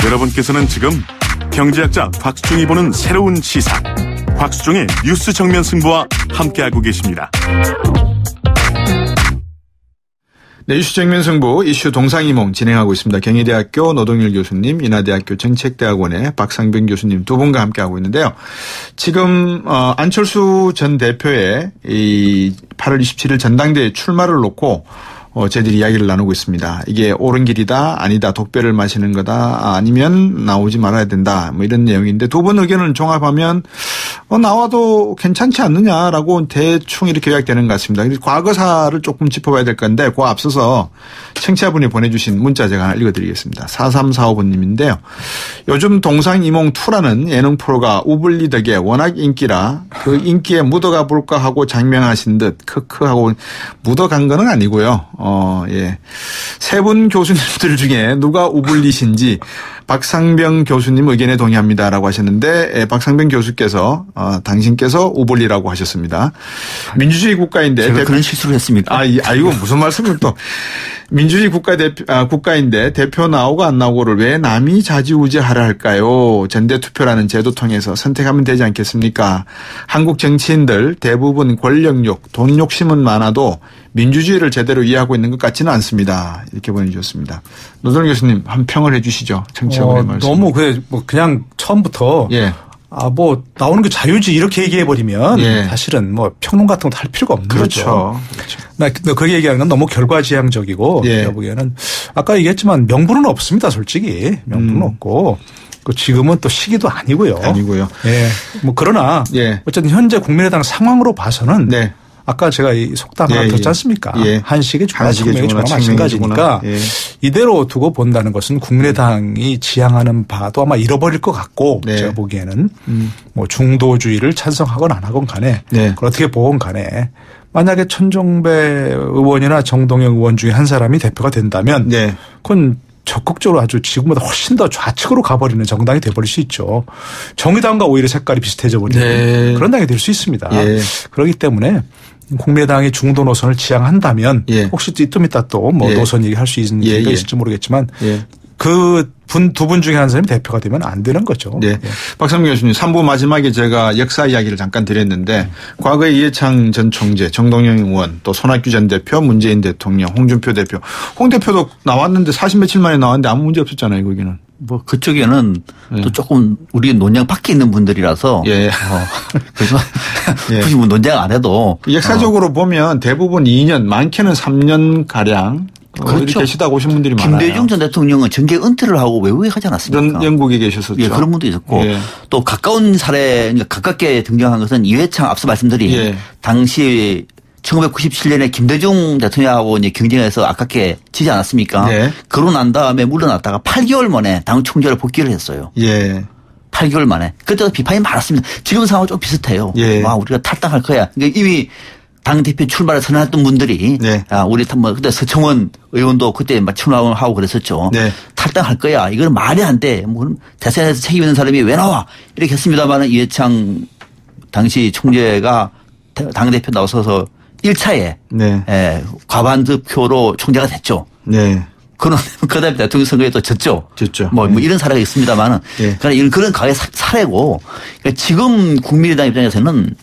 여러분께서는 지금 경제학자 곽수중이 보는 새로운 시사, 곽수중의 뉴스 정면 승부와 함께하고 계십니다. 네, 이슈 정면 승부, 이슈 동상이몽 진행하고 있습니다. 경희대학교 노동일 교수님, 인하대학교 정책대학원의 박상병 교수님 두 분과 함께하고 있는데요. 지금 안철수 전 대표의 이 8월 27일 전당대회 출마를 놓고 저희들이 이야기를 나누고 있습니다. 이게 옳은 길이다, 아니다, 독배를 마시는 거다, 아니면 나오지 말아야 된다, 뭐 이런 내용인데 두 분 의견을 종합하면 나와도 괜찮지 않느냐라고 대충 이렇게 요약되는 것 같습니다. 과거사를 조금 짚어봐야 될 건데 그 앞서서 청취자분이 보내주신 문자 제가 하나 읽어드리겠습니다. 4345번님인데요. 요즘 동상이몽2라는 예능 프로가 우블리 덕에 워낙 인기라 그 인기에 묻어가 볼까 하고 장명하신 듯 크크 하고 묻어간 건 아니고요. 예. 세 분 교수님들 중에 누가 우블리신지 박상병 교수님 의견에 동의합니다라고 하셨는데, 박상병 교수께서 당신께서 우블리라고 하셨습니다. 민주주의 국가인데 제가 그런 실수를 했습니까? 이거 무슨 말씀을 또. 민주주의 국가인데 대표 나오고 안 나오고를 왜 남이 좌지우지하라 할까요? 전대투표라는 제도 통해서 선택하면 되지 않겠습니까? 한국 정치인들 대부분 권력욕, 돈 욕심은 많아도 민주주의를 제대로 이해하고 있는 것 같지는 않습니다. 이렇게 보내주셨습니다. 노동일 교수님 한 평을 해 주시죠. 청취자분의 말씀. 너무 그냥 처음부터 예. 나오는 게 자유지 이렇게 얘기해버리면 예. 사실은 평론 같은 것도 할 필요가 없는 거죠. 그렇죠. 그렇게 얘기하는 건 너무 결과지향적이고 예. 제가 보기에는 아까 얘기했지만 명분은 없습니다. 솔직히. 명분은 없고. 지금은 또 시기도 아니고요. 예. 그러나 예. 어쨌든 현재 국민의당 상황으로 봐서는 네. 아까 제가 이 속담 하나 들었지 않습니까? 예. 한식의 주나 청명의 주나 마찬가지니까 예. 이대로 두고 본다는 것은 국민의당이 지향하는 바도 아마 잃어버릴 것 같고 네. 제가 보기에는 중도주의를 찬성하건 안 하건 간에 네. 그걸 어떻게 보건 간에 만약에 천정배 의원이나 정동영 의원 중에 한 사람이 대표가 된다면 네. 그건 적극적으로 아주 지금보다 훨씬 더 좌측으로 가버리는 정당이 돼버릴 수 있죠. 정의당과 오히려 색깔이 비슷해져 버리는 네. 그런 당이 될 수 있습니다. 예. 그렇기 때문에 국민의당이 중도 노선을 지향한다면 예. 혹시 좀 이따 또 예. 노선 얘기할 수 있는 기회가 있을지 모르겠지만 그 두 분 중에 한 사람이 대표가 되면 안 되는 거죠. 네. 박상민 교수님 3부 마지막에 제가 역사 이야기를 잠깐 드렸는데 과거에 이해창 전 총재, 정동영 의원, 또 손학규 전 대표, 문재인 대통령, 홍준표 대표. 홍 대표도 나왔는데 40 며칠 만에 나왔는데 아무 문제 없었잖아요. 거기는. 그쪽에는 또 조금 우리 논양 밖에 있는 분들이라서. 예. 그래서 굳이 논양 안 해도. 역사적으로 보면 대부분 2년, 많게는 3년 가량. 그렇죠. 계시다고 오신 분들이 많아요. 김대중 전 대통령은 정계 은퇴를 하고 외국에 가지 않았습니까? 영국에 계셨었죠. 예, 그런 분도 있었고 또 가까운 사례, 그러니까 가깝게 등장한 것은 이회창 앞서 말씀드린 당시 1997년에 김대중 대통령하고 이제 경쟁해서 아깝게 지지 않았습니까? 네. 그러고 난 다음에 물러났다가 8개월 만에 당 총재로 복귀를 했어요. 예. 8개월 만에. 그때도 비판이 많았습니다. 지금 상황은 좀 비슷해요. 예. 우리가 탈당할 거야. 그러니까 이미 당대표 출마를 선언했던 분들이 우리 그때 서청원 의원도 그때 출마를 하고 그랬었죠. 네. 탈당할 거야. 이건 말이 안 돼. 그럼 대선에서 책임 있는 사람이 왜 나와? 이렇게 했습니다만 이해창 당시 총재가 당대표 나서서 1차에 과반 득표로 총재가 됐죠. 네. 그런 그다음에 대통령 선거에 또 졌죠. 뭐 이런 사례가 있습니다만은 그런 과거의 사례고 그러니까 지금 국민의당 입장에서는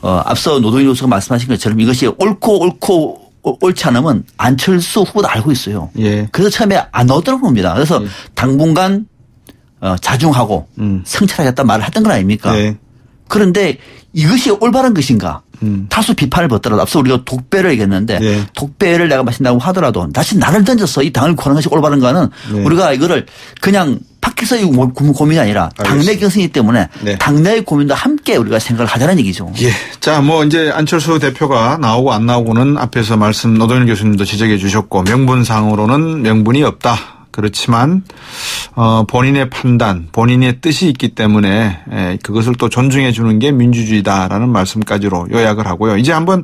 앞서 노동일 교수가 말씀하신 것처럼 이것이 옳고 옳지 않으면 안철수 후보도 알고 있어요. 그래서 처음에 안 나오더라고 봅니다. 그래서 당분간 자중하고 성찰하겠다 말을 했던 건 아닙니까? 그런데 이것이 올바른 것인가? 다수 비판을 받더라도 앞서 우리가 독배를 얘기했는데 독배를 내가 마신다고 하더라도 다시 나를 던져서 이 당을 구하는 것이 올바른가는 우리가 이거를 그냥 밖에서의 고민이 아니라 당내 경선이기 때문에 당내의 고민도 함께 우리가 생각을 하자는 얘기죠. 예. 자, 이제 안철수 대표가 나오고 안 나오고는 앞에서 노동일 교수님도 지적해 주셨고 명분상으로는 명분이 없다. 그렇지만 본인의 판단, 본인의 뜻이 있기 때문에 그것을 또 존중해 주는 게 민주주의다라는 말씀까지로 요약을 하고요. 이제 한번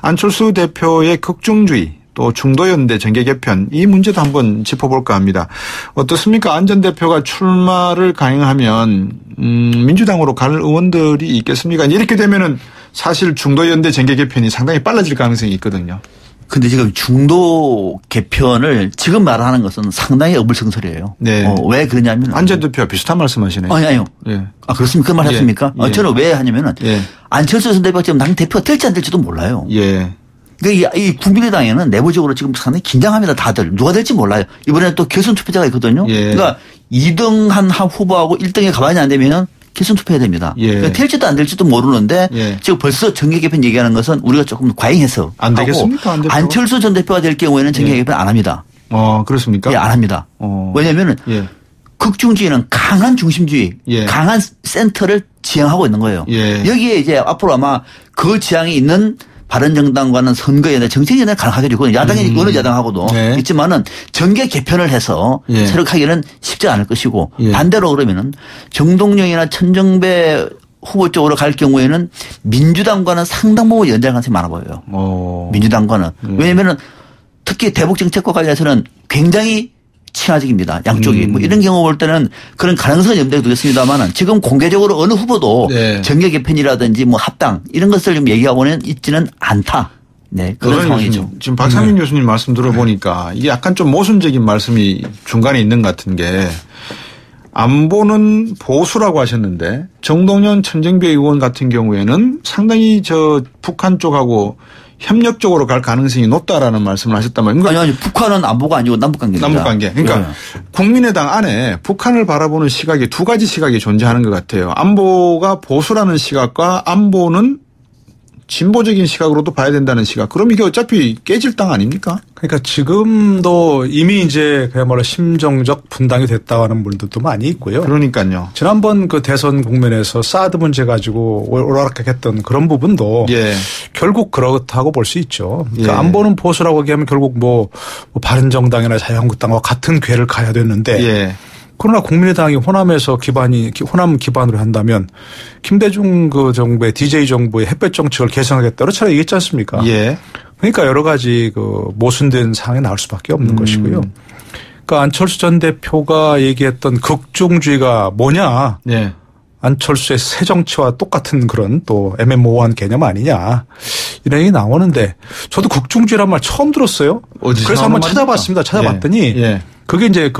안철수 대표의 극중주의 또 중도연대 정계 개편 이 문제도 한번 짚어볼까 합니다. 어떻습니까? 안 전 대표가 출마를 강행하면 민주당으로 갈 의원들이 있겠습니까? 이렇게 되면은 사실 중도연대 정계 개편이 상당히 빨라질 가능성이 있거든요. 근데 지금 중도 개편을 지금 말하는 것은 상당히 어불성설이에요. 네. 왜 그러냐면. 안철수 대표와 비슷한 말씀하시네요. 아니요. 예. 아, 그렇습니까? 그 말 하셨습니까? 예. 저는 왜 하냐면은. 예. 안철수 전 대표가 지금 당 대표가 될지 안 될지도 몰라요. 예. 그러니까 이 국민의당에는 내부적으로 지금 상당히 긴장합니다. 다들. 누가 될지 몰라요. 이번에 또 결선 투표자가 있거든요. 예. 그러니까 2등 한 후보하고 1등에 가만히 안 되면 결선 투표해야 됩니다. 예. 그러니까 될지도 안 될지도 모르는데 예. 지금 벌써 정계 개편 얘기하는 것은 우리가 조금 과잉해서 안 되겠습니까? 안 안철수 전 대표가 될 경우에는 정계 개편 안 합니다. 그렇습니까? 예, 안 합니다. 왜냐하면 예. 극중주의는 강한 중심주의, 예. 강한 센터를 지향하고 있는 거예요. 예. 여기에 이제 앞으로 아마 그 지향이 있는 바른정당과는 선거에 정책연대 가능하겠죠. 야당이 어느 야당하고도 네. 있지만은 정계 개편을 해서 예. 세력하기는 쉽지 않을 것이고 예. 반대로 그러면은 정동영이나 천정배 후보 쪽으로 갈 경우에는 민주당과는 상당 부분 연대할 가능성이 많아 보여요. 민주당과는. 왜냐하면은 특히 대북 정책과 관련해서는 굉장히 친화적입니다. 양쪽이. 뭐 이런 경우 볼 때는 그런 가능성을 염두에 두겠습니다만은 지금 공개적으로 어느 후보도 네. 정계 개편이라든지 뭐 합당 이런 것을 좀 얘기하고는 있지는 않다. 네. 그런 상황이죠. 교수님, 지금 박상민 교수님 말씀 들어보니까 이게 약간 좀 모순적인 말씀이 중간에 있는 것 같은 게 안보는 보수라고 하셨는데 정동영 천정배 의원 같은 경우에는 상당히 북한 쪽하고 협력적으로 갈 가능성이 높다라는 말씀을 하셨단 말이에요. 아니, 북한은 안보가 아니고 남북관계입니다. 남북관계. 그러니까 네. 국민의당 안에 북한을 바라보는 시각이 두 가지 시각이 존재하는 것 같아요. 안보가 보수라는 시각과 안보는 진보적인 시각으로도 봐야 된다는 시각. 그럼 이게 어차피 깨질 땅 아닙니까? 그러니까 지금도 이미 이제 그야말로 심정적 분당이 됐다고 하는 분들도 많이 있고요. 그러니까요. 지난번 그 대선 국면에서 사드 문제 가지고 오락가락했던 그런 부분도 예. 결국 그렇다고 볼 수 있죠. 그러니까 예. 안보는 보수라고 얘기하면 결국 뭐 바른정당이나 자유한국당과 같은 궤를 가야 되는데 예. 그러나 국민의당이 호남에서 호남 기반으로 한다면 김대중 그 정부의 DJ 정부의 햇볕 정책을 개선하겠다. 그렇잖아요. 얘기했지 않습니까? 예. 그러니까 여러 가지 그 모순된 상황이 나올 수밖에 없는 것이고요. 그러니까 안철수 전 대표가 얘기했던 극중주의가 뭐냐. 예. 안철수의 새 정치와 똑같은 그런 또 애매모호한 개념 아니냐. 이런 얘기 나오는데 저도 극중주의란 말 처음 들었어요. 그래서 한번 찾아봤습니다. 찾아봤더니 예. 그게 이제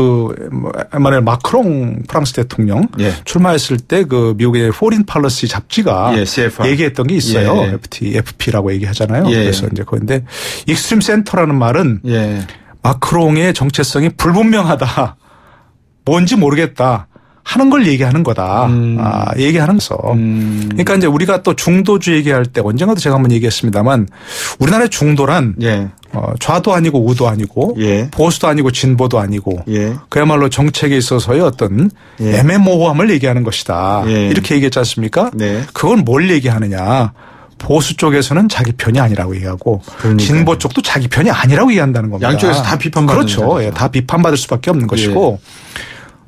만약에 마크롱 프랑스 대통령 예. 출마했을 때 그 미국의 포린 팔러시 잡지가 CFR. 얘기했던 게 있어요. 예. FP라고 얘기하잖아요. 예. 그래서 이제 그런데 익스트림 센터라는 말은 예. 마크롱의 정체성이 불분명하다. 뭔지 모르겠다. 하는 걸 얘기하는 거다. 얘기하는 거. 그러니까 이제 우리가 또 중도주의 얘기할 때 언젠가도 제가 한번 얘기했습니다만 우리나라의 중도란 예. 좌도 아니고 우도 아니고 예. 보수도 아니고 진보도 아니고 예. 그야말로 정책에 있어서의 어떤 예. 애매모호함을 얘기하는 것이다. 예. 이렇게 얘기했지 않습니까? 네. 그건 뭘 얘기하느냐. 보수 쪽에서는 자기 편이 아니라고 얘기하고 그러니까요. 진보 쪽도 자기 편이 아니라고 얘기한다는 겁니다. 양쪽에서 다 비판받는 그렇죠. 예, 다 비판받을 수밖에 없는 것이고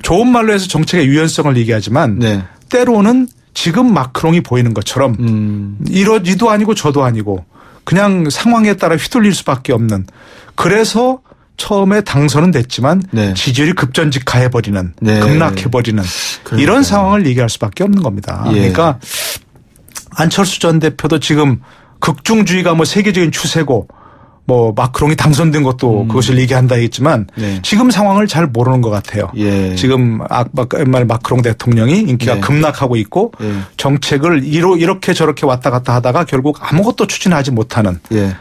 좋은 말로 해서 정책의 유연성을 얘기하지만 네. 때로는 지금 마크롱이 보이는 것처럼 이도 아니고 저도 아니고 그냥 상황에 따라 휘둘릴 수밖에 없는 그래서 처음에 당선은 됐지만 네. 지지율이 급전직하해버리는 네. 급락해버리는 이런 상황을 얘기할 수밖에 없는 겁니다. 예. 그러니까 안철수 전 대표도 지금 극중주의가 뭐 세계적인 추세고 뭐 마크롱이 당선된 것도 그것을 얘기한다 했지만 네. 지금 상황을 잘 모르는 것 같아요. 예. 지금 옛말 마크롱 대통령이 인기가 네. 급락하고 있고 예. 정책을 이렇게 저렇게 왔다 갔다 하다가 결국 아무것도 추진하지 못하는 예.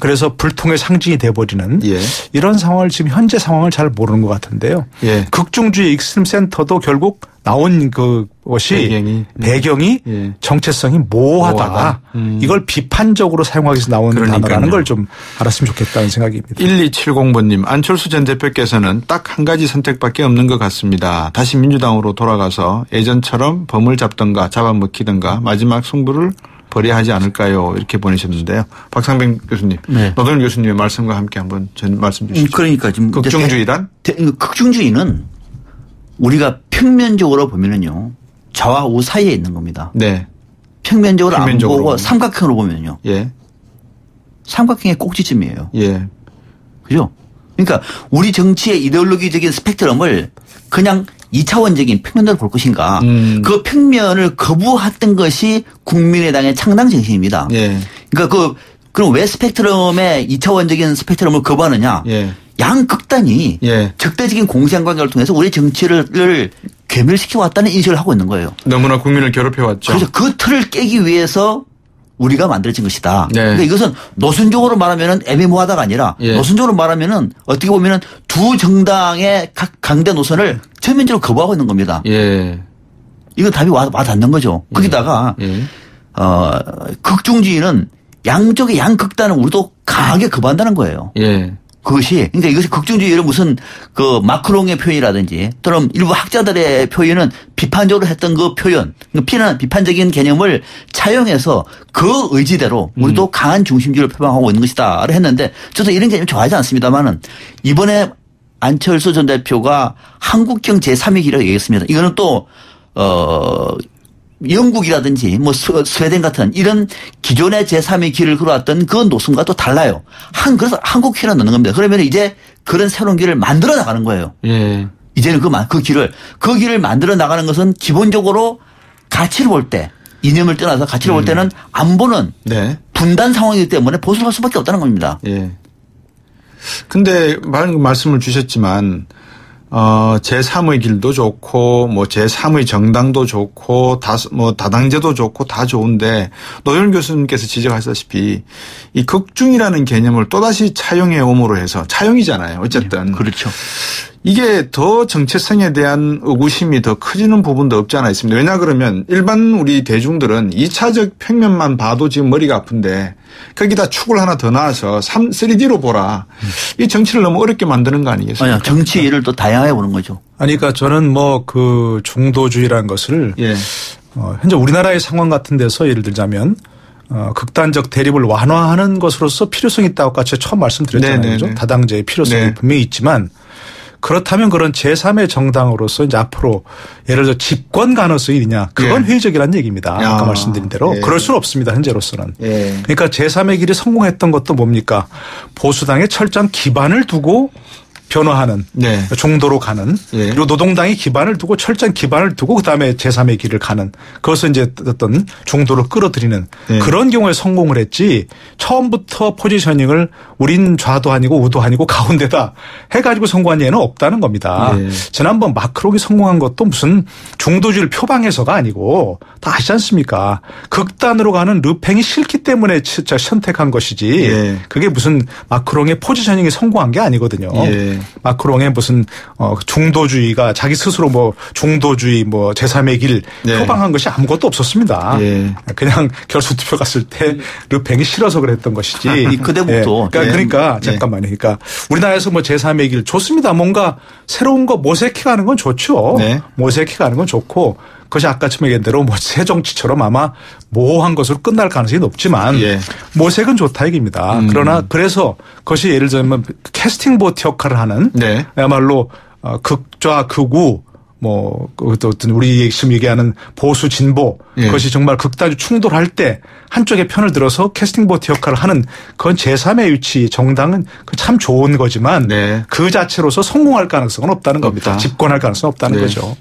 그래서 불통의 상징이 돼버리는 예. 이런 상황을 지금 현재 상황을 잘 모르는 것 같은데요. 예. 극중주의 익스트림 센터도 결국 나온 그것이 배경이 예. 정체성이 모호하다. 이걸 비판적으로 사용하기 위해서 나온 단어라는 걸 좀 알았으면 좋겠다는 생각입니다. 1270번님 안철수 전 대표께서는 딱 한 가지 선택밖에 없는 것 같습니다. 다시 민주당으로 돌아가서 예전처럼 범을 잡든가 잡아먹히든가 마지막 승부를 벌여야 하지 않을까요? 이렇게 보내셨는데요. 박상병 교수님, 네. 노동일 교수님의 말씀과 함께 한번 전 말씀 주시죠. 그러니까 지금 극중주의란? 극중주의는 우리가 평면적으로 보면은요 좌와 우 사이에 있는 겁니다. 네. 평면적으로 안 보고 삼각형으로 보면요. 예. 삼각형의 꼭지점이에요. 예. 그죠? 그러니까 우리 정치의 이데올로기적인 스펙트럼을 그냥 2차원적인 평면으로 볼 것인가. 그 평면을 거부했던 것이 국민의당의 창당 정신입니다. 예. 그러니까 그 그럼 왜 스펙트럼의 2차원적인 스펙트럼을 거부하느냐. 예. 양극단이 예. 적대적인 공생관계를 통해서 우리 정치를 괴멸시켜왔다는 인식을 하고 있는 거예요. 너무나 국민을 괴롭혀왔죠. 그래서 그 틀을 깨기 위해서 우리가 만들어진 것이다. 네. 그러니까 이것은 노선적으로 말하면 애매모호하다가 아니라 예. 노선적으로 말하면은 어떻게 보면은 두 정당의 각 강대 노선을 전면적으로 거부하고 있는 겁니다. 예. 이거 답이 와닿는 거죠. 거기다가 예. 극중주의는 양쪽의 양극단은 우리도 강하게 거부한다는 거예요. 예. 그러니까 이것이 극중주의를 무슨 그 마크롱의 표현이라든지 또는 일부 학자들의 표현은 비판적으로 했던 그 표현, 비판적인 개념을 차용해서 그 의지대로 우리도 강한 중심주의를 표방하고 있는 것이다를 했는데 저도 이런 개념 좋아하지 않습니다만은 이번에 안철수 전 대표가 한국형 제3의 길이라고 얘기했습니다. 이거는 또 영국이라든지 뭐 스웨덴 같은 이런 기존의 제3의 길을 걸어왔던 그 노선과 또 달라요. 그래서 한국 길을 넣는 겁니다. 그러면 이제 그런 새로운 길을 만들어 나가는 거예요. 예. 이제는 그 길을 만들어 나가는 것은 기본적으로 가치를 볼 때 이념을 떠나서 가치를 볼 때는 안보는 네. 분단 상황이기 때문에 보수를 할 수밖에 없다는 겁니다. 예. 근데 말씀을 주셨지만 제3의 길도 좋고, 뭐, 제3의 정당도 좋고, 다당제도 좋고, 다 좋은데, 노현 교수님께서 지적하셨다시피, 이 극중이라는 개념을 또다시 차용해 옴으로 해서, 차용이잖아요. 어쨌든. 네, 그렇죠. 이게 더 정체성에 대한 의구심이 더 커지는 부분도 없지 않아 있습니다. 왜냐 그러면 일반 우리 대중들은 2차적 평면만 봐도 지금 머리가 아픈데 거기다 축을 하나 더 넣어서 3D로 보라. 이 정치를 너무 어렵게 만드는 거 아니겠습니까? 아니요. 정치 예를 또 다양하게 보는 거죠. 아니, 그러니까 저는 뭐 그 중도주의라는 것을 예. 현재 우리나라의 상황 같은 데서 예를 들자면 극단적 대립을 완화하는 것으로서 필요성이 있다고 같이 처음 말씀드렸잖아요. 그죠? 다당제의 필요성이 네. 분명히 있지만 그렇다면 그런 제3의 정당으로서 이제 앞으로 예를 들어 집권 가능성이 있느냐. 그건 예. 회의적이라는 얘기입니다. 아까 말씀드린 대로. 예. 그럴 수는 없습니다. 현재로서는. 예. 그러니까 제3의 길이 성공했던 것도 뭡니까? 보수당의 철저한 기반을 두고 변화하는 네. 중도로 가는 예. 그리고 노동당이 기반을 두고 철저한 기반을 두고 그다음에 제3의 길을 가는 그것을 이제 어떤 중도를 끌어들이는 예. 그런 경우에 성공을 했지 처음부터 포지셔닝을 우린 좌도 아니고 우도 아니고 가운데다 해가지고 성공한 예는 없다는 겁니다. 예. 지난번 마크롱이 성공한 것도 무슨 중도주의를 표방해서가 아니고 다 아시지 않습니까? 극단으로 가는 르팽이 싫기 때문에 진짜 선택한 것이지 예. 그게 무슨 마크롱의 포지셔닝이 성공한 게 아니거든요. 예. 마크롱의 무슨 중도주의가 자기 스스로 뭐 중도주의 뭐 제3의 길 네. 표방한 것이 아무것도 없었습니다. 예. 그냥 결선 투표 갔을 때 르팽이 싫어서 그랬던 것이지. 그 대목도. 예. 그러니까 잠깐만요. 그러니까 우리나라에서 뭐 제3의 길 좋습니다. 뭔가 새로운 거 모색해가는 건 좋죠. 네. 모색해가는 건 좋고 그것이 아까쯤 얘기한 대로 뭐 새 정치처럼 아마 모호한 것으로 끝날 가능성이 높지만 예. 모색은 좋다 얘기입니다. 그러나 그래서 그것이 예를 들면 캐스팅 보트 역할을 하는 네. 그야말로 극좌 극우 뭐 어떤 우리 지금 얘기하는 보수 진보 예. 그것이 정말 극단주 충돌할 때 한쪽의 편을 들어서 캐스팅 보트 역할을 하는 그건 제3의 위치 정당은 참 좋은 거지만 네. 그 자체로서 성공할 가능성은 없다는 겁니다. 없다. 집권할 가능성은 없다는 네. 거죠.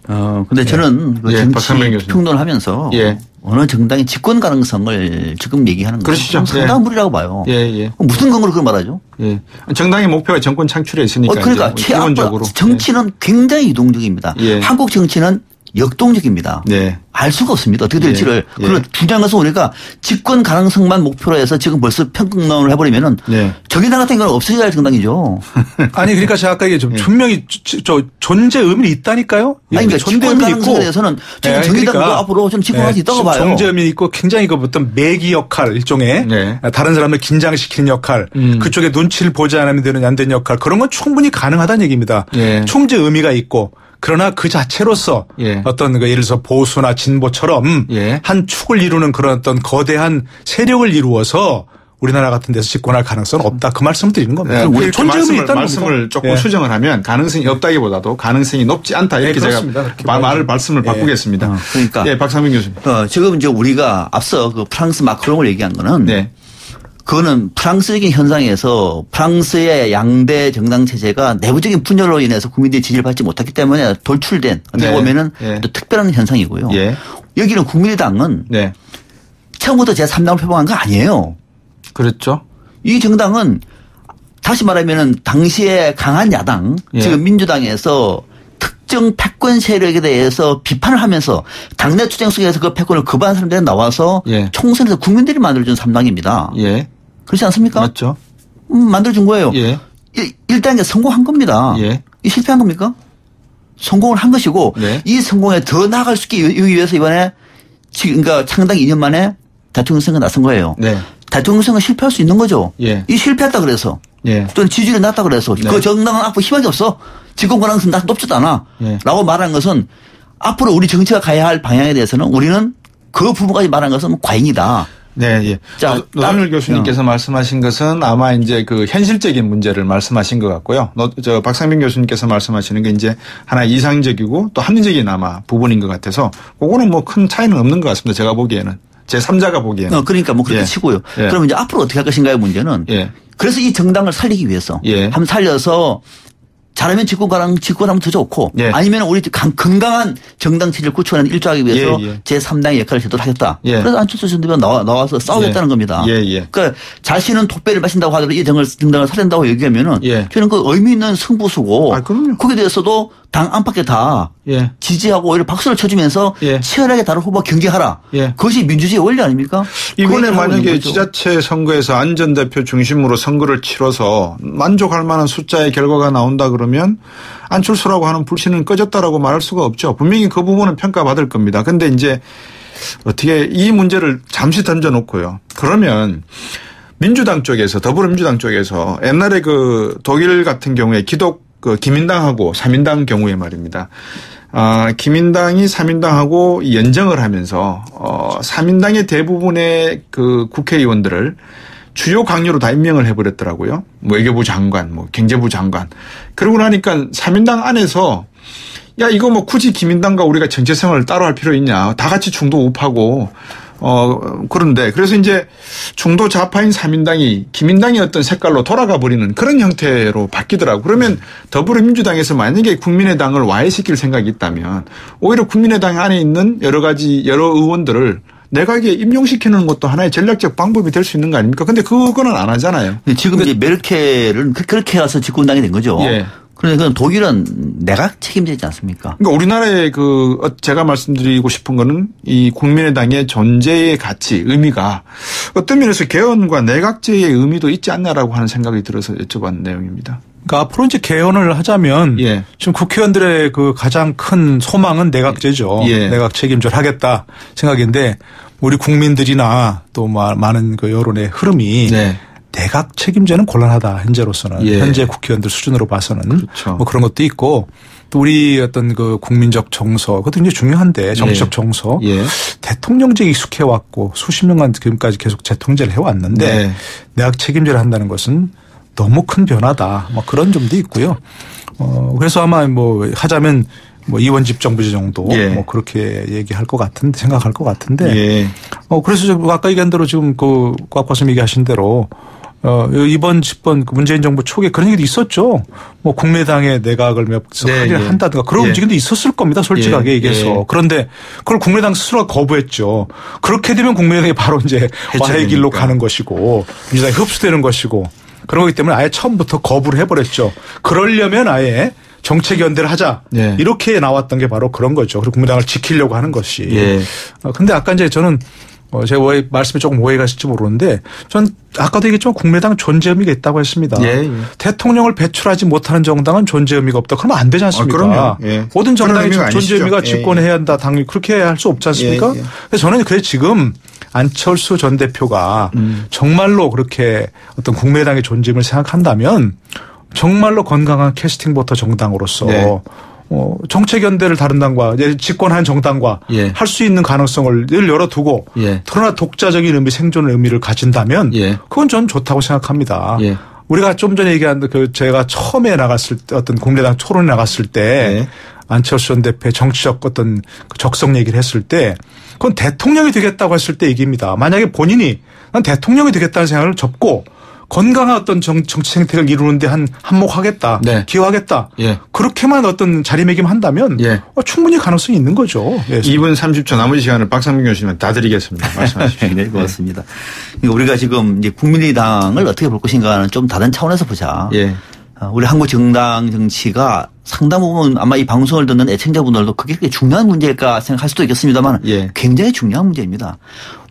근데 저는 그 정치 박상명 교수님. 평론을 하면서 예. 어느 정당의 집권 가능성을 지금 얘기하는 건 그러시죠. 상당한 무리라고 봐요. 예. 무슨 근거로 그걸 말하죠? 예. 정당의 목표가 정권 창출에 있으니까. 그러니까 기본적으로. 정치는 굉장히 이동적입니다. 예. 한국 정치는 역동적입니다. 네. 알 수가 없습니다. 어떻게 될지를. 그런 중요한 것은 우리가 집권 가능성만 목표로 해서 지금 벌써 평론을 해버리면은 정의당 같은 경우는 없어져야 할 정당이죠. 아니 그러니까 제가 아까 얘기했죠. 분명히 존재 의미는 있다니까요. 아니 그러니까 집권 가능성에 대해서는 지금 정의당도 그러니까 앞으로 좀 집권할 수 있다고 봐요. 존재 의미 있고 굉장히 그 어떤 매기 역할 일종의 다른 사람을 긴장시키는 역할 그쪽에 눈치를 보지 않으면 되는 안 되는 역할 그런 건 충분히 가능하다는 얘기입니다. 존재 의미가 있고 그러나 그 자체로서 어떤 그 예를 들어서 보수나 진보처럼 한 축을 이루는 그런 어떤 거대한 세력을 이루어서 우리나라 같은 데서 집권할 가능성은 없다. 그 말씀을 드리는 겁니다. 말씀을 조금 수정을 하면 가능성이 없다기보다도 가능성이 높지 않다. 이렇게 제가 말씀을 바꾸겠습니다. 그러니까. 박상민 교수님. 지금 이제 우리가 앞서 그 프랑스 마크롱을 얘기한 거는 그거는 프랑스적인 현상에서 프랑스의 양대 정당 체제가 내부적인 분열로 인해서 국민들의 지지를 받지 못했기 때문에 돌출된 어떻게 보면은 또 특별한 현상이고요. 여기는 국민의당은 처음부터 제3당을 표방한 거 아니에요. 그렇죠. 이 정당은 다시 말하면은 당시에 강한 야당, 지금 민주당에서 특정 패권 세력에 대해서 비판을 하면서 당내 투쟁 속에서 그 패권을 거부한 사람들이 나와서 총선에서 국민들이 만들어준 3당입니다. 그렇지 않습니까? 맞죠. 만들어준 거예요. 1단계 성공한 겁니다. 이 실패한 겁니까? 성공을 한 것이고 이 성공에 더 나아갈 수 있기 위해서 이번에 그러니까 창당 2년 만에 대통령 선거 나선 거예요. 대통령 선거 실패할 수 있는 거죠. 이 실패했다 그래서 또는 지지율이 낮다 그래서 그 정당은 앞으로 희망이 없어. 집권 가능성이 높지도 않아. 라고 말하는 것은 앞으로 우리 정치가 가야 할 방향에 대해서는 우리는 그 부분까지 말하는 것은 과잉이다. 네, 자, 노동일 교수님께서 말씀하신 것은 아마 이제 그 현실적인 문제를 말씀하신 것 같고요. 박상빈 교수님께서 말씀하시는 게 이제 하나 이상적이고 또 합리적인 아마 부분인 것 같아서 그거는 뭐 큰 차이는 없는 것 같습니다. 제가 보기에는. 제3자가 보기에는. 그러니까 뭐 그렇게 치고요. 그럼 이제 앞으로 어떻게 할 것인가의 문제는 그래서 이 정당을 살리기 위해서 한번 살려서 잘하면 집권하면 더 좋고 아니면 우리 건강한 정당 체제를 구축하는 일조하기 위해서 제3당의 역할을 제대로 하겠다. 그래서 안철수 전 대표가 나와서 싸우겠다는 겁니다. 그러니까 자신은 독배를 마신다고 하더라도 이 정당을 살린다고 얘기하면은 저는 그 의미 있는 승부수고 거기에 대해서도 당 안팎에 다 지지하고 오히려 박수를 쳐주면서 치열하게 다른 후보와 경쟁하라. 그것이 민주주의 원리 아닙니까? 이번에 만약에 지자체 선거에서 안 전 대표 중심으로 선거를 치러서 만족할 만한 숫자의 결과가 나온다 그러면 안철수라고 하는 불신은 꺼졌다라고 말할 수가 없죠. 분명히 그 부분은 평가받을 겁니다. 그런데 이제 어떻게 이 문제를 잠시 던져놓고요. 그러면 민주당 쪽에서 더불어민주당 쪽에서 옛날에 그 독일 같은 경우에 기민당하고 3인당 경우에 말입니다. 기민당이 3인당하고 연정을 하면서 3인당의 대부분의 그 국회의원들을 주요 강요로 다 임명을 해버렸더라고요. 뭐 외교부 장관, 뭐 경제부 장관. 그러고 나니까 3인당 안에서 야 이거 뭐 굳이 기민당과 우리가 정체성을 따로 할 필요 있냐. 다 같이 중도 우파고 그런데 그래서 이제 중도 좌파인 3인당이 기민당의 어떤 색깔로 돌아가 버리는 그런 형태로 바뀌더라고요. 그러면 더불어민주당에서 만약에 국민의당을 와해시킬 생각이 있다면 오히려 국민의당 안에 있는 여러 의원들을 내각에 임용시키는 것도 하나의 전략적 방법이 될 수 있는 거 아닙니까? 근데 그거는 안 하잖아요. 지금 이제 메르켈은 그렇게 가서 집권당이 된 거죠. 그런데 독일은 내각 책임지지 않습니까? 그러니까 우리나라의 제가 말씀드리고 싶은 거는 이 국민의당의 존재의 가치, 의미가 어떤 면에서 개헌과 내각제의 의미도 있지 않냐라고 하는 생각이 들어서 여쭤본 내용입니다. 그러니까 앞으로 이제 개헌을 하자면 지금 국회의원들의 그 가장 큰 소망은 내각제죠. 내각 책임제를 하겠다 생각인데 우리 국민들이나 또 많은 그 여론의 흐름이 내각 책임제는 곤란하다 현재로서는 현재 국회의원들 수준으로 봐서는 그렇죠. 뭐 그런 것도 있고 또 우리 어떤 그 국민적 정서 그것도 굉장히 중요한데 정치적 정서 대통령제에 익숙해 왔고 수십 년간 지금까지 계속 대통령제를 해왔는데 내각 책임제를 한다는 것은 너무 큰 변화다. 뭐 그런 점도 있고요. 그래서 아마 뭐 하자면 뭐 이원집 정부제 정도 뭐 그렇게 얘기할 것 같은데 생각할 것 같은데 그래서 아까 얘기한 대로 지금 그 곽 박사님 얘기하신 대로 이번 집권 문재인 정부 초기에 그런 얘기도 있었죠. 뭐 국민의당의 내각을 몇 번 한다든가 그런 움직임도 있었을 겁니다. 솔직하게 얘기해서. 그런데 그걸 국민의당 스스로가 거부했죠. 그렇게 되면 국민의당이 바로 이제 와해 길로 가는 것이고 민주당이 흡수되는 것이고 그런 거기 때문에 아예 처음부터 거부를 해버렸죠. 그러려면 아예 정책 연대를 하자. 이렇게 나왔던 게 바로 그런 거죠. 그리고 국민당을 지키려고 하는 것이. 근데 아까 이제 저는 제가 말씀이 조금 오해가 있을지 모르는데 전 아까도 얘기했지만 국민의당 존재 의미가 있다고 했습니다. 대통령을 배출하지 못하는 정당은 존재 의미가 없다. 그러면 안 되지 않습니까? 모든 정당이 존재 의미가 집권해야 한다. 당연히 그렇게 할 수 없지 않습니까? 그래서 저는 그래 지금 안철수 전 대표가 정말로 그렇게 어떤 국민의당의 존재임을 생각한다면 정말로 건강한 캐스팅보터 정당으로서 정책 연대를 다른 당과 집권한 정당과 할 수 있는 가능성을 늘 열어두고 그러나 독자적인 의미 생존의 의미를 가진다면 그건 전 좋다고 생각합니다. 우리가 좀 전에 얘기한 제가 처음에 나갔을 때 어떤 국민의당 토론에 나갔을 때 안철수 전 대표의 정치적 어떤 적성 얘기를 했을 때 그건 대통령이 되겠다고 했을 때 얘기입니다. 만약에 본인이 난 대통령이 되겠다는 생각을 접고 건강한 어떤 정치 생태를 이루는데 한몫하겠다. 네. 기여하겠다. 예. 그렇게만 어떤 자리매김한다면 예. 충분히 가능성이 있는 거죠. 예. 2분 30초 남은 시간을 박상민 교수님한테 다 드리겠습니다. 말씀하십시오. 네, 고맙습니다. 우리가 지금 이제 국민의당을 어떻게 볼 것인가는 좀 다른 차원에서 보자. 예. 우리 한국 정당 정치가 상당 부분 아마 이 방송을 듣는 애청자분들도 그게 그렇게 중요한 문제일까 생각할 수도 있겠습니다만 예. 굉장히 중요한 문제입니다.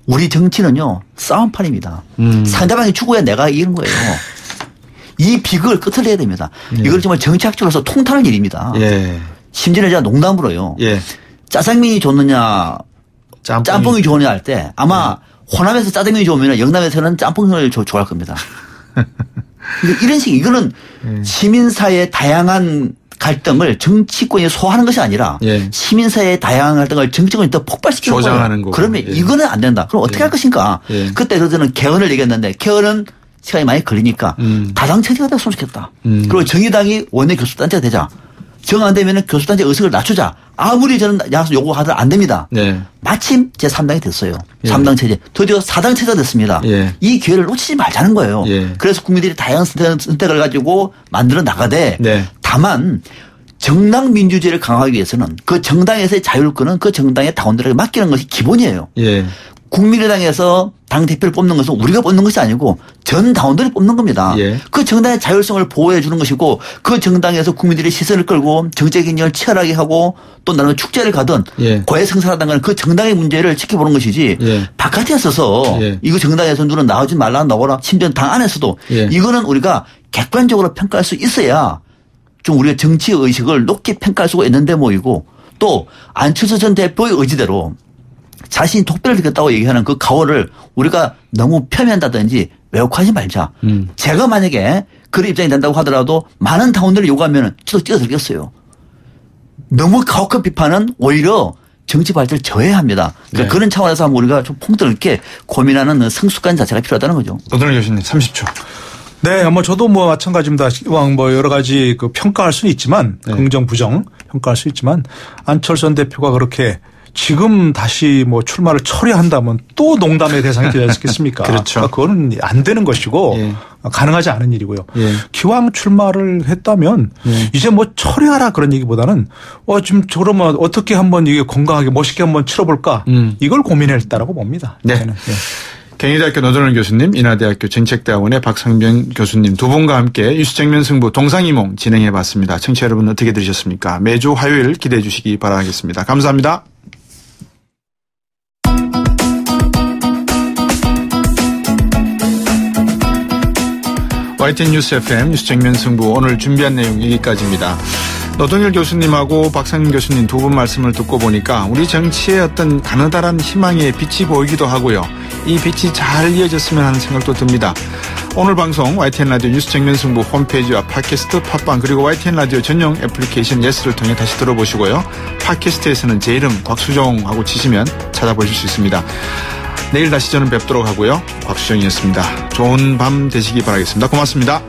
우리 정치는요 싸움판입니다. 상대방이 죽어야 내가 이기는 거예요. 이 비극을 끝을 내야 됩니다. 예. 이걸 정말 정치학적으로서 통탄할 일입니다. 예. 심지어 제가 농담으로요. 예. 짜장면이 좋느냐 짬뽕이 좋으냐 할 때 아마 호남에서 짜장면이 좋으면 영남에서는 짬뽕을 좋아할 겁니다. 이런 식 이거는 시민사회의 다양한 갈등을 정치권이 소화하는 것이 아니라 예. 시민사회의 다양한 갈등을 정치권이 더 폭발시키는 조장하는 거예요. 그러면 예. 이거는 안 된다. 그럼 어떻게 할 것인가. 예. 그때 저는 개헌을 얘기했는데 개헌은 시간이 많이 걸리니까 다당체제가 됐으면 좋겠다. 그리고 정의당이 원내 교섭단체가 되자. 정 안 되면 교섭단체 의석을 낮추자. 아무리 저는 야수 요구하더라도 안 됩니다. 네. 마침 제 3당이 됐어요. 예. 3당 체제. 드디어 4당 체제가 됐습니다. 예. 이 기회를 놓치지 말자는 거예요. 예. 그래서 국민들이 다양한 선택을 가지고 만들어 나가되 네. 다만 정당 민주주의를 강화하기 위해서는 그 정당에서의 자율권은 그 정당의 당원들에게 맡기는 것이 기본이에요. 예. 국민의당에서 당대표를 뽑는 것은 우리가 뽑는 것이 아니고 전 당원들이 뽑는 겁니다. 예. 그 정당의 자율성을 보호해 주는 것이고 그 정당에서 국민들의 시선을 끌고 정책 경쟁을 치열하게 하고 또 나는 축제를 가든 예. 고해 성사하다는 건 그 정당의 문제를 지켜보는 것이지 예. 바깥에 서서 예. 이거 정당에서 누는 나오지 말라 나오라 심지어 당 안에서도 예. 이거는 우리가 객관적으로 평가할 수 있어야 좀 우리가 정치 의식을 높게 평가할 수가 있는데 모이고 또 안철수 전 대표의 의지대로 자신이 독배를 느꼈다고 얘기하는 그 가오를 우리가 너무 폄훼한다든지 왜곡하지 말자. 제가 만약에 그런 입장이 된다고 하더라도 많은 당원들을 요구하면 저도 뛰어들겠어요. 너무 가혹한 비판은 오히려 정치 발전을 저해합니다. 그러니까 네. 그런 차원에서 한번 우리가 좀 폭넓게 고민하는 성숙한 자체가 필요하다는 거죠. 노동일 교수님 30초. 네, 저도 마찬가지입니다. 이왕 여러 가지 평가할 수는 있지만 네. 긍정 부정 평가할 수 있지만 안철수 전 대표가 그렇게 지금 다시 출마를 처리한다면 또 농담의 대상이 되지 않겠습니까? 그렇죠. 그러니까 그거는 안 되는 것이고 예. 가능하지 않은 일이고요. 예. 기왕 출마를 했다면 예. 이제 처리하라 그런 얘기보다는 지금 그러면 어떻게 한번 이게 건강하게 멋있게 한번 치러볼까 이걸 고민했다라고 봅니다. 네. 네. 경희대학교 노동일 교수님, 인하대학교 정책대학원의 박상병 교수님 두 분과 함께 이슈정면 승부 동상이몽 진행해봤습니다. 청취자 여러분 어떻게 들으셨습니까? 매주 화요일 기대해 주시기 바라겠습니다. 감사합니다. YTN 뉴스 FM 뉴스 정면 승부 오늘 준비한 내용 여기까지입니다. 노동일 교수님하고 박상민 교수님 두 분 말씀을 듣고 보니까 우리 정치의 어떤 가느다란 희망의 빛이 보이기도 하고요. 이 빛이 잘 이어졌으면 하는 생각도 듭니다. 오늘 방송 YTN 라디오 뉴스 정면 승부 홈페이지와 팟캐스트, 팟빵 그리고 YTN 라디오 전용 애플리케이션 예스를 통해 다시 들어보시고요. 팟캐스트에서는 제 이름 곽수정하고 치시면 찾아보실 수 있습니다. 내일 다시 저는 뵙도록 하고요. 곽수정이었습니다. 좋은 밤 되시기 바라겠습니다. 고맙습니다.